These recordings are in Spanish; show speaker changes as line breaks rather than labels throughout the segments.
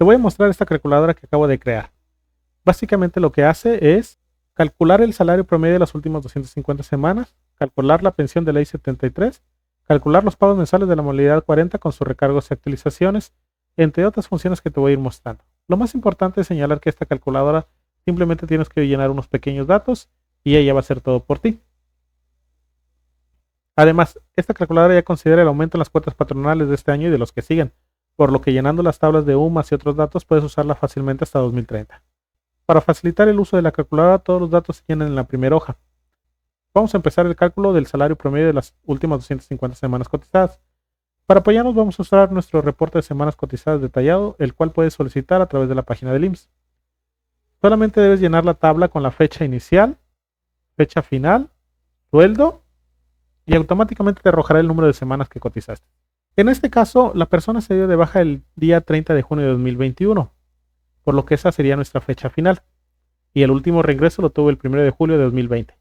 Te voy a mostrar esta calculadora que acabo de crear. Básicamente lo que hace es calcular el salario promedio de las últimas 250 semanas, calcular la pensión de ley 73, calcular los pagos mensuales de la modalidad 40 con sus recargos y actualizaciones, entre otras funciones que te voy a ir mostrando. Lo más importante es señalar que esta calculadora simplemente tienes que llenar unos pequeños datos y ella va a hacer todo por ti. Además, esta calculadora ya considera el aumento en las cuotas patronales de este año y de los que siguen, por lo que llenando las tablas de UMAS y otros datos puedes usarla fácilmente hasta 2030. Para facilitar el uso de la calculadora, todos los datos se llenan en la primera hoja. Vamos a empezar el cálculo del salario promedio de las últimas 250 semanas cotizadas. Para apoyarnos vamos a usar nuestro reporte de semanas cotizadas detallado, el cual puedes solicitar a través de la página del IMSS. Solamente debes llenar la tabla con la fecha inicial, fecha final, sueldo y automáticamente te arrojará el número de semanas que cotizaste. En este caso, la persona se dio de baja el día 30 de junio de 2021, por lo que esa sería nuestra fecha final. Y el último reingreso lo tuvo el 1 de julio de 2020,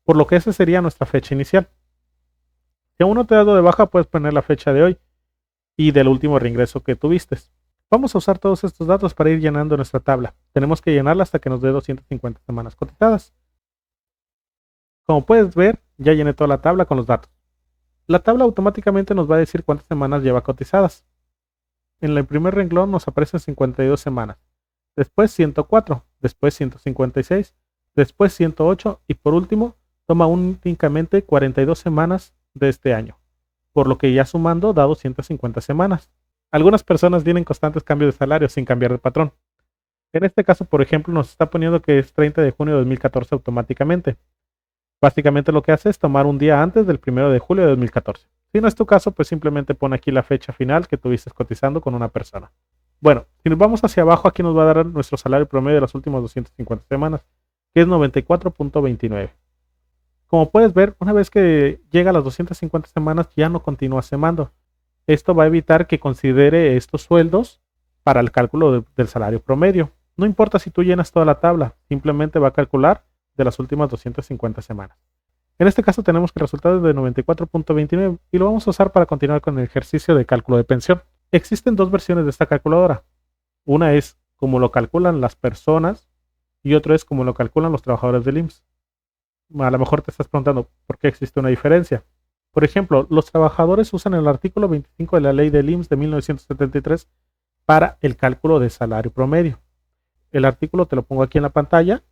por lo que esa sería nuestra fecha inicial. Si aún no te has dado de baja, puedes poner la fecha de hoy y del último reingreso que tuviste. Vamos a usar todos estos datos para ir llenando nuestra tabla. Tenemos que llenarla hasta que nos dé 250 semanas cotizadas. Como puedes ver, ya llené toda la tabla con los datos. La tabla automáticamente nos va a decir cuántas semanas lleva cotizadas. En el primer renglón nos aparecen 52 semanas, después 104, después 156, después 108 y por último toma únicamente 42 semanas de este año, por lo que ya sumando da 250 semanas. Algunas personas tienen constantes cambios de salario sin cambiar de patrón. En este caso, por ejemplo, nos está poniendo que es 30 de junio de 2014 automáticamente. Básicamente lo que hace es tomar un día antes del 1 de julio de 2014. Si no es tu caso, pues simplemente pon aquí la fecha final que tuviste cotizando con una persona. Bueno, si nos vamos hacia abajo, aquí nos va a dar nuestro salario promedio de las últimas 250 semanas, que es 94.29. Como puedes ver, una vez que llega a las 250 semanas ya no continúa semando. Esto va a evitar que considere estos sueldos para el cálculo del salario promedio. No importa si tú llenas toda la tabla, simplemente va a calcular de las últimas 250 semanas. En este caso tenemos que el resultado es de 94.29 y lo vamos a usar para continuar con el ejercicio de cálculo de pensión. Existen dos versiones de esta calculadora. Una es como lo calculan las personas y otra es como lo calculan los trabajadores del IMSS. A lo mejor te estás preguntando por qué existe una diferencia. Por ejemplo, los trabajadores usan el artículo 25 de la ley del IMSS de 1973 para el cálculo de salario promedio. El artículo te lo pongo aquí en la pantalla.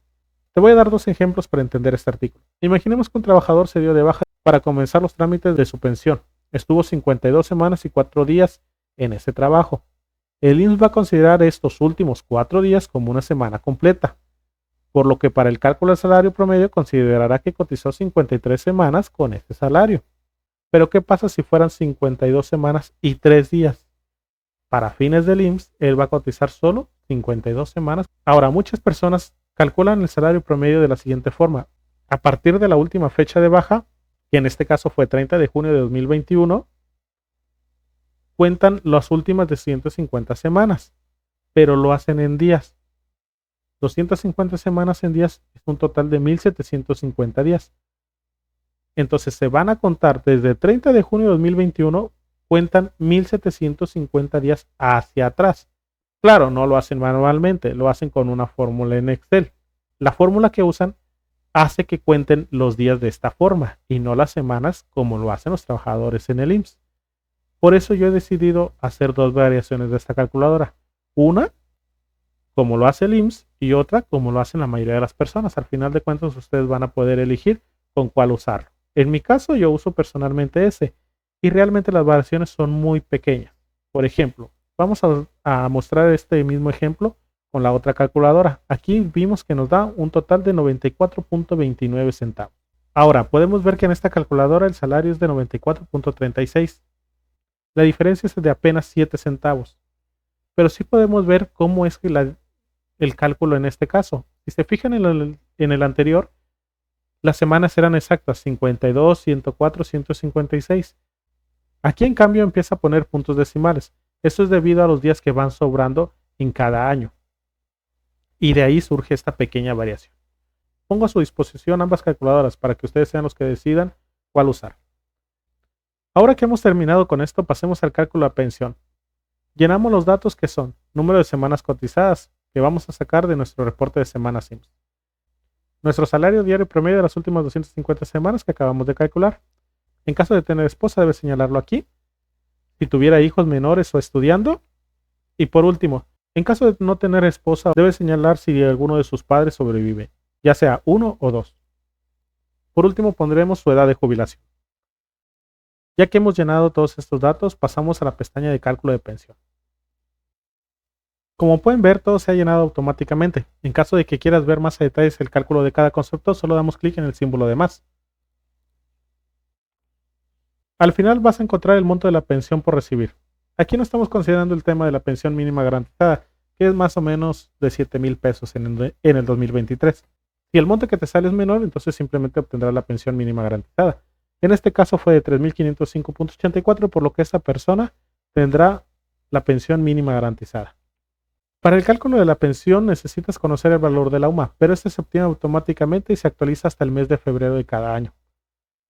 Te voy a dar dos ejemplos para entender este artículo. Imaginemos que un trabajador se dio de baja para comenzar los trámites de su pensión. Estuvo 52 semanas y 4 días en ese trabajo. El IMSS va a considerar estos últimos 4 días como una semana completa, por lo que para el cálculo del salario promedio considerará que cotizó 53 semanas con ese salario. Pero ¿qué pasa si fueran 52 semanas y 3 días? Para fines del IMSS, él va a cotizar solo 52 semanas. Ahora, muchas personas calculan el salario promedio de la siguiente forma. A partir de la última fecha de baja, que en este caso fue 30 de junio de 2021, cuentan las últimas de 150 semanas, pero lo hacen en días. 250 semanas en días es un total de 1750 días. Entonces se van a contar desde 30 de junio de 2021, cuentan 1750 días hacia atrás. Claro, no lo hacen manualmente, lo hacen con una fórmula en Excel. La fórmula que usan hace que cuenten los días de esta forma y no las semanas como lo hacen los trabajadores en el IMSS. Por eso yo he decidido hacer dos variaciones de esta calculadora. Una, como lo hace el IMSS, y otra, como lo hacen la mayoría de las personas. Al final de cuentas, ustedes van a poder elegir con cuál usarlo. En mi caso, yo uso personalmente ese, y realmente las variaciones son muy pequeñas. Por ejemplo, vamos a mostrar este mismo ejemplo con la otra calculadora. Aquí vimos que nos da un total de 94.29 centavos. Ahora, podemos ver que en esta calculadora el salario es de 94.36. La diferencia es de apenas 7 centavos. Pero sí podemos ver cómo es que el cálculo en este caso. Si se fijan en el anterior, las semanas eran exactas, 52, 104, 156. Aquí en cambio empieza a poner puntos decimales. Esto es debido a los días que van sobrando en cada año. Y de ahí surge esta pequeña variación. Pongo a su disposición ambas calculadoras para que ustedes sean los que decidan cuál usar. Ahora que hemos terminado con esto, pasemos al cálculo de pensión. Llenamos los datos que son número de semanas cotizadas, que vamos a sacar de nuestro reporte de semanas SIMS. Nuestro salario diario promedio de las últimas 250 semanas que acabamos de calcular. En caso de tener esposa, debe señalarlo aquí. Si tuviera hijos menores o estudiando. Y por último, en caso de no tener esposa, debe señalar si alguno de sus padres sobrevive, ya sea uno o dos. Por último, pondremos su edad de jubilación. Ya que hemos llenado todos estos datos, pasamos a la pestaña de cálculo de pensión. Como pueden ver, todo se ha llenado automáticamente. En caso de que quieras ver más a detalles el cálculo de cada concepto, solo damos clic en el símbolo de más. Al final vas a encontrar el monto de la pensión por recibir. Aquí no estamos considerando el tema de la pensión mínima garantizada, que es más o menos de 7,000 pesos en el 2023. Si el monto que te sale es menor, entonces simplemente obtendrás la pensión mínima garantizada. En este caso fue de 3,505.84, por lo que esta persona tendrá la pensión mínima garantizada. Para el cálculo de la pensión necesitas conocer el valor de la UMA, pero este se obtiene automáticamente y se actualiza hasta el mes de febrero de cada año,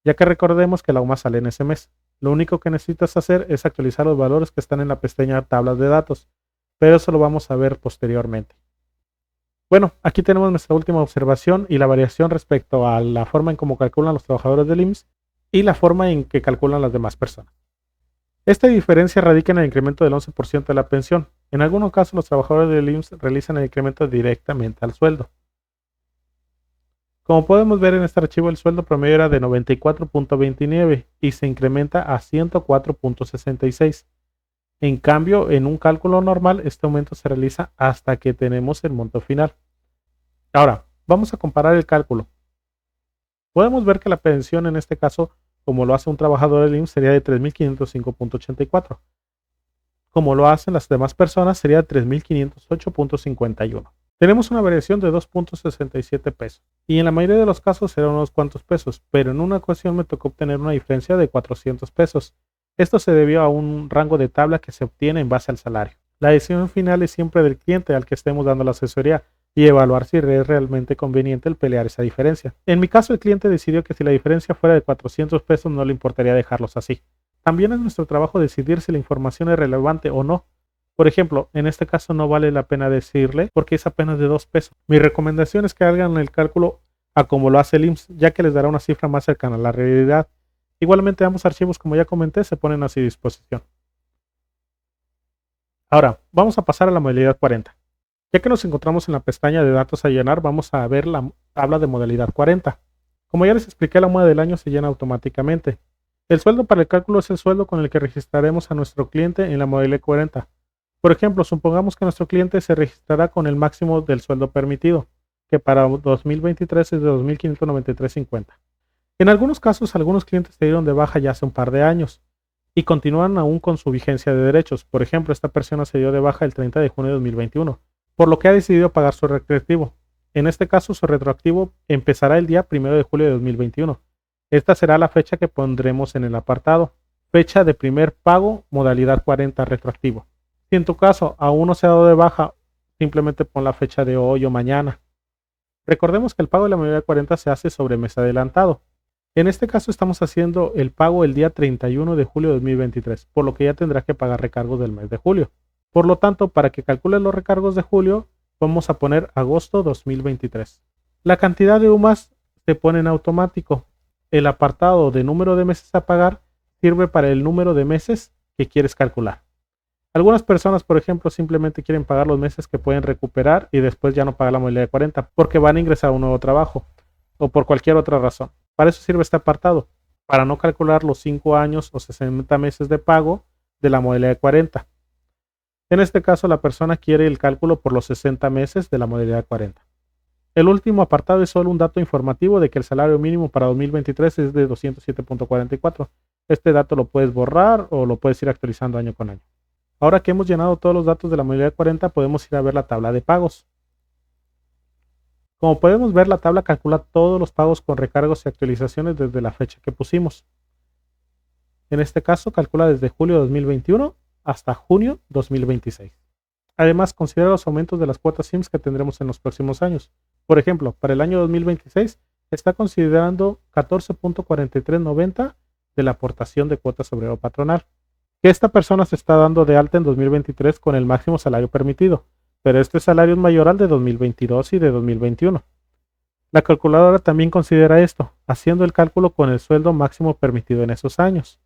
ya que recordemos que la UMA sale en ese mes. Lo único que necesitas hacer es actualizar los valores que están en la pestaña tablas de datos, pero eso lo vamos a ver posteriormente. Bueno, aquí tenemos nuestra última observación y la variación respecto a la forma en cómo calculan los trabajadores del IMSS y la forma en que calculan las demás personas. Esta diferencia radica en el incremento del 11% de la pensión. En algunos casos, los trabajadores del IMSS realizan el incremento directamente al sueldo. Como podemos ver en este archivo, el sueldo promedio era de 94.29 y se incrementa a 104.66. En cambio, en un cálculo normal, este aumento se realiza hasta que tenemos el monto final. Ahora, vamos a comparar el cálculo. Podemos ver que la pensión en este caso, como lo hace un trabajador del IMSS, sería de 3,505.84. Como lo hacen las demás personas, sería de 3,508.51. Tenemos una variación de 2.67 pesos. Y en la mayoría de los casos serán unos cuantos pesos, pero en una ocasión me tocó obtener una diferencia de 400 pesos. Esto se debió a un rango de tabla que se obtiene en base al salario. La decisión final es siempre del cliente al que estemos dando la asesoría y evaluar si es realmente conveniente el pelear esa diferencia. En mi caso, el cliente decidió que si la diferencia fuera de 400 pesos no le importaría dejarlos así. También es nuestro trabajo decidir si la información es relevante o no. Por ejemplo, en este caso no vale la pena decirle porque es apenas de 2 pesos. Mi recomendación es que hagan el cálculo a como lo hace el IMSS, ya que les dará una cifra más cercana a la realidad. Igualmente, ambos archivos, como ya comenté, se ponen a su disposición. Ahora, vamos a pasar a la modalidad 40. Ya que nos encontramos en la pestaña de datos a llenar, vamos a ver la tabla de modalidad 40. Como ya les expliqué, la MUA del año se llena automáticamente. El sueldo para el cálculo es el sueldo con el que registraremos a nuestro cliente en la modalidad 40. Por ejemplo, supongamos que nuestro cliente se registrará con el máximo del sueldo permitido, que para 2023 es de 2,593.50. En algunos casos, algunos clientes se dieron de baja ya hace un par de años y continúan aún con su vigencia de derechos. Por ejemplo, esta persona se dio de baja el 30 de junio de 2021, por lo que ha decidido pagar su retroactivo. En este caso, su retroactivo empezará el día 1 de julio de 2021. Esta será la fecha que pondremos en el apartado. Fecha de primer pago, modalidad 40 retroactivo. Si en tu caso aún no se ha dado de baja, simplemente pon la fecha de hoy o mañana. Recordemos que el pago de la modalidad 40 se hace sobre mes adelantado. En este caso estamos haciendo el pago el día 31 de julio de 2023, por lo que ya tendrá que pagar recargos del mes de julio. Por lo tanto, para que calcule los recargos de julio, vamos a poner agosto 2023. La cantidad de UMAS se pone en automático. El apartado de número de meses a pagar sirve para el número de meses que quieres calcular. Algunas personas, por ejemplo, simplemente quieren pagar los meses que pueden recuperar y después ya no pagar la modalidad 40 porque van a ingresar a un nuevo trabajo o por cualquier otra razón. Para eso sirve este apartado, para no calcular los 5 años o 60 meses de pago de la modalidad 40. En este caso, la persona quiere el cálculo por los 60 meses de la modalidad 40. El último apartado es solo un dato informativo de que el salario mínimo para 2023 es de 207.44. Este dato lo puedes borrar o lo puedes ir actualizando año con año. Ahora que hemos llenado todos los datos de la modalidad 40, podemos ir a ver la tabla de pagos. Como podemos ver, la tabla calcula todos los pagos con recargos y actualizaciones desde la fecha que pusimos. En este caso, calcula desde julio de 2021 hasta junio 2026. Además, considera los aumentos de las cuotas SIMS que tendremos en los próximos años. Por ejemplo, para el año 2026 está considerando 14.4390 de la aportación de cuotas obrero patronal. que esta persona se está dando de alta en 2023 con el máximo salario permitido, pero este salario es mayor al de 2022 y de 2021. La calculadora también considera esto, haciendo el cálculo con el sueldo máximo permitido en esos años.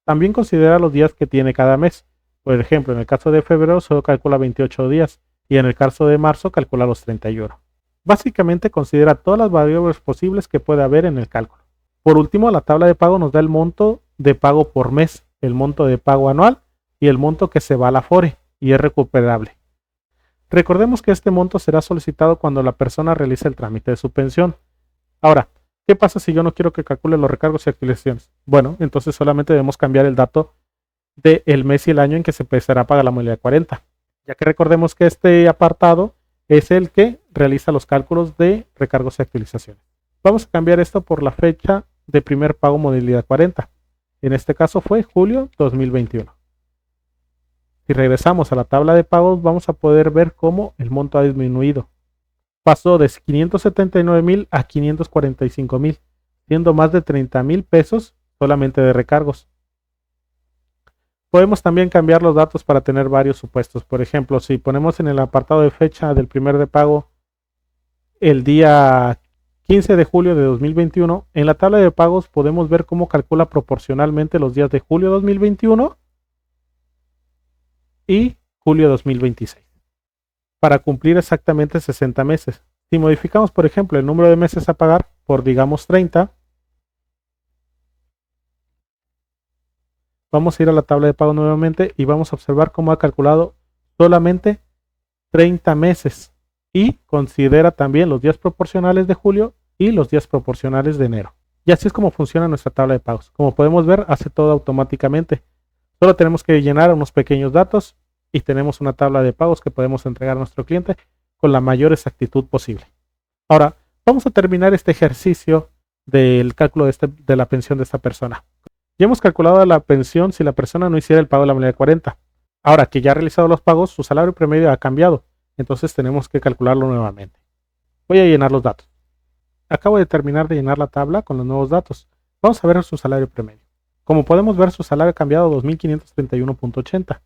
También considera los días que tiene cada mes. Por ejemplo, en el caso de febrero solo calcula 28 días y en el caso de marzo calcula los 31. Básicamente considera todas las variables posibles que puede haber en el cálculo. Por último, la tabla de pago nos da el monto de pago por mes, el monto de pago anual y el monto que se va a la Afore y es recuperable. Recordemos que este monto será solicitado cuando la persona realice el trámite de su pensión. Ahora, ¿qué pasa si yo no quiero que calcule los recargos y actualizaciones? Bueno, entonces solamente debemos cambiar el dato del mes y el año en que se empezará a pagar la modalidad 40, ya que recordemos que este apartado es el que realiza los cálculos de recargos y actualizaciones. Vamos a cambiar esto por la fecha de primer pago modalidad 40. En este caso fue julio 2021. Si regresamos a la tabla de pagos, vamos a poder ver cómo el monto ha disminuido. Pasó de 579,000 a 545,000, siendo más de 30,000 pesos solamente de recargos. Podemos también cambiar los datos para tener varios supuestos. Por ejemplo, si ponemos en el apartado de fecha del primer de pago el día 15 de julio de 2021, en la tabla de pagos podemos ver cómo calcula proporcionalmente los días de julio 2021 y julio 2026 para cumplir exactamente 60 meses. Si modificamos, por ejemplo, el número de meses a pagar por, digamos, 30, vamos a ir a la tabla de pago nuevamente y vamos a observar cómo ha calculado solamente 30 meses y considera también los días proporcionales de julio y los días proporcionales de enero. Y así es como funciona nuestra tabla de pagos. Como podemos ver, hace todo automáticamente. Solo tenemos que llenar unos pequeños datos y tenemos una tabla de pagos que podemos entregar a nuestro cliente con la mayor exactitud posible. Ahora, vamos a terminar este ejercicio del cálculo de la pensión de esta persona. Ya hemos calculado la pensión si la persona no hiciera el pago de la modalidad 40. Ahora que ya ha realizado los pagos, su salario promedio ha cambiado. Entonces tenemos que calcularlo nuevamente. Voy a llenar los datos. Acabo de terminar de llenar la tabla con los nuevos datos. Vamos a ver su salario promedio. Como podemos ver, su salario ha cambiado a 2.531.80.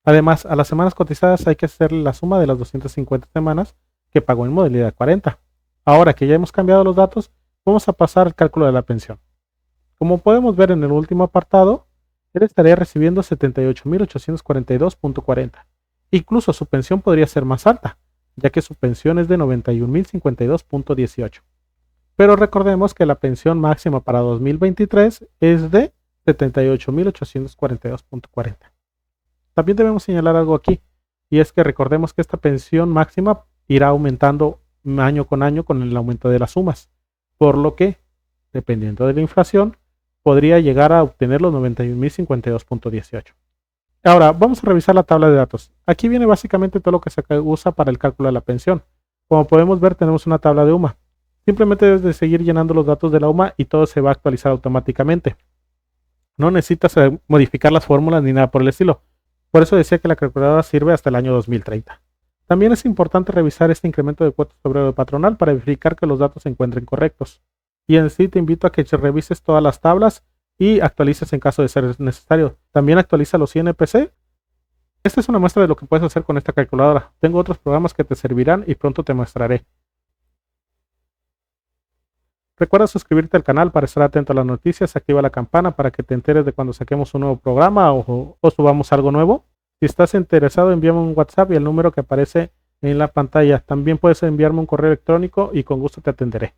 Además, a las semanas cotizadas hay que hacerle la suma de las 250 semanas que pagó en modalidad 40. Ahora que ya hemos cambiado los datos, vamos a pasar al cálculo de la pensión. Como podemos ver en el último apartado, él estaría recibiendo 78.842.40. Incluso su pensión podría ser más alta, ya que su pensión es de 91.052.18. Pero recordemos que la pensión máxima para 2023 es de 78.842.40. También debemos señalar algo aquí, y es que recordemos que esta pensión máxima irá aumentando año con año con el aumento de las sumas, por lo que, dependiendo de la inflación, podría llegar a obtener los 91.052.18. Ahora, vamos a revisar la tabla de datos. Aquí viene básicamente todo lo que se usa para el cálculo de la pensión. Como podemos ver, tenemos una tabla de UMA. Simplemente debes de seguir llenando los datos de la UMA y todo se va a actualizar automáticamente. No necesitas modificar las fórmulas ni nada por el estilo. Por eso decía que la calculadora sirve hasta el año 2030. También es importante revisar este incremento de cuotas sobre el patronal para verificar que los datos se encuentren correctos. Y en sí te invito a que revises todas las tablas y actualices en caso de ser necesario. También actualiza los INPC. Esta es una muestra de lo que puedes hacer con esta calculadora. Tengo otros programas que te servirán y pronto te mostraré. Recuerda suscribirte al canal para estar atento a las noticias, activa la campana para que te enteres de cuando saquemos un nuevo programa o subamos algo nuevo. Si estás interesado, envíame un WhatsApp y el número que aparece en la pantalla. También puedes enviarme un correo electrónico y con gusto te atenderé.